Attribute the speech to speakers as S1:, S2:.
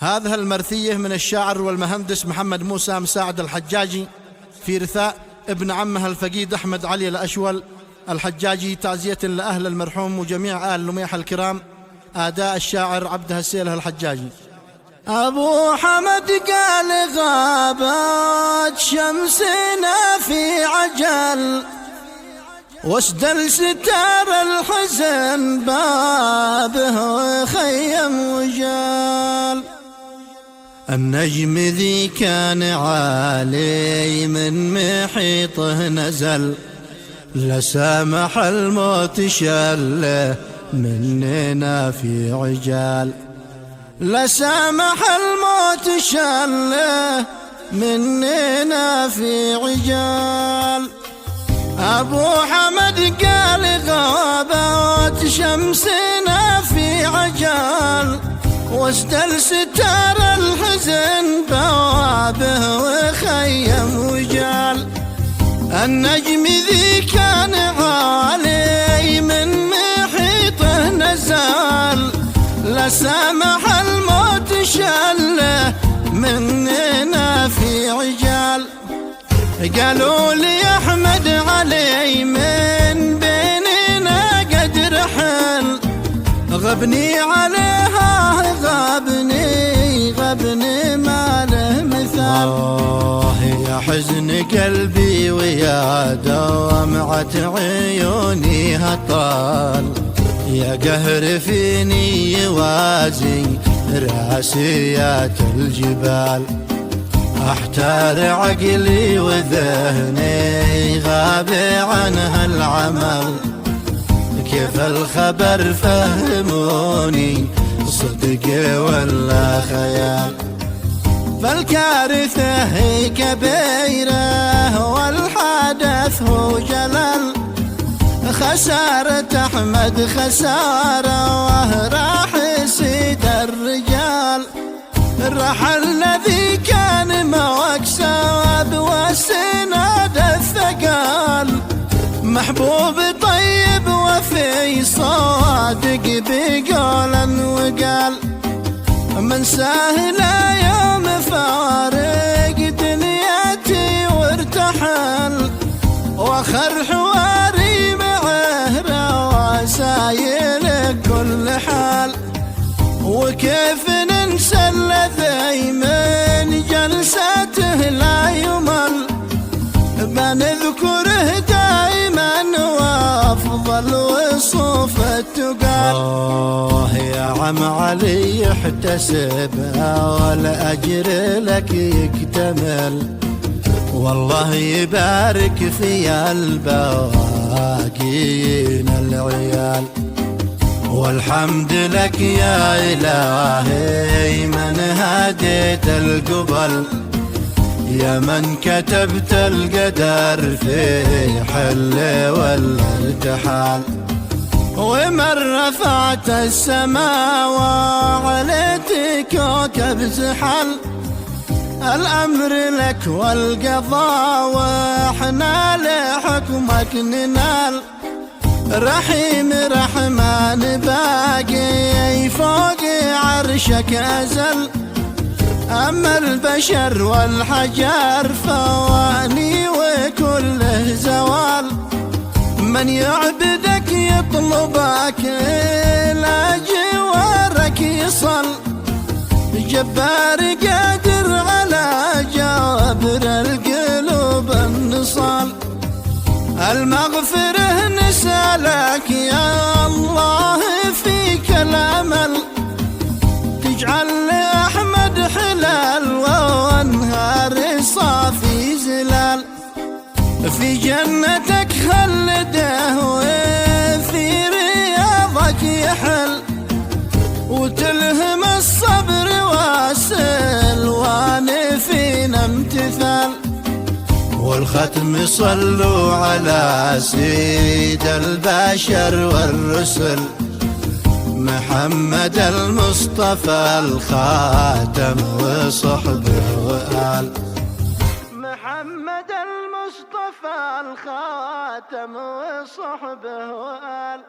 S1: هذه المرثية من الشاعر والمهندس محمد موسى مساعد الحجاجي في رثاء ابن عمه الفقيد أحمد علي الأشول الحجاجي، تعزية لأهل المرحوم وجميع آل لميح الكرام. أداء الشاعر عبد هسيله الحجاجي. أبو حمد قال غابت شمسنا في عجل، واسدل ستار الحزن بابه وخيم وجال. النجم ذي كان عالي من محيطه نزل، لسامح الموت شله مننا في عجال. لسامح الموت شله مننا في عجال. أبو حمد قال غابت شمسنا في عجال، واسدل ستار الحزن بوابه وخيم وجال. النجم ذي كان عالي من محيطه نزل، لسامح الموت شله مننا في عجال. قالوا لي أحمد علي من بيننا قد رحل، غبني عليها غبني ما له مثال. يا حزن قلبي ويا دومعة عيوني هطال، يا قهر فيني يوازي راسيات الجبال. احتار عقلي وذهني غاب عنها العمل، كيف الخبر فهموني صدق ولا خيال. فالكارثة هي كبيرة والحدث هو جلل، خسارة أحمد خسارة وراح يسيد الرجال. الرحل الذي كان مكسب والسناد الثقال، محبوب طيب وفي صادق بقولا وقال. من سهل يوم فارق دنياتي وارتحل، واخر حواري معه رواسايل كل حال. وكيف ننسى الذي من جلساته لا يمل، بنذكره دائما وافضل وصوف التقال. يا عم علي احتسبها والاجر لك يكتمل، والله يبارك في الباقين العيال. والحمد لك يا إلهي من هديت القبل، يا من كتبت القدر في حل ولا ارتحال. ومن رفعت السماء وعليت كوكب زحل، الأمر لك والقضاء واحنا لحكمك ننال. رحيم رحمن باقي فوق عرشك أزل، أما البشر والحجر فواني وكله زوال. من يعبدك يطلبك إلى جوارك يصل، جبار قادر على جابر القلوب النصال. المغفرة نسألك يا الله فيك الأمل، تجعل لأحمد حلال وانهار صافي زلال. في جنتك خلده وفي رياضك يحل، وتلهم الصبر والسلوان فينا امتثال. والختم صلوا على سيد البشر والرسل، محمد المصطفى الخاتم وصحبه وآل. محمد المصطفى الخاتم وصحبه وآل.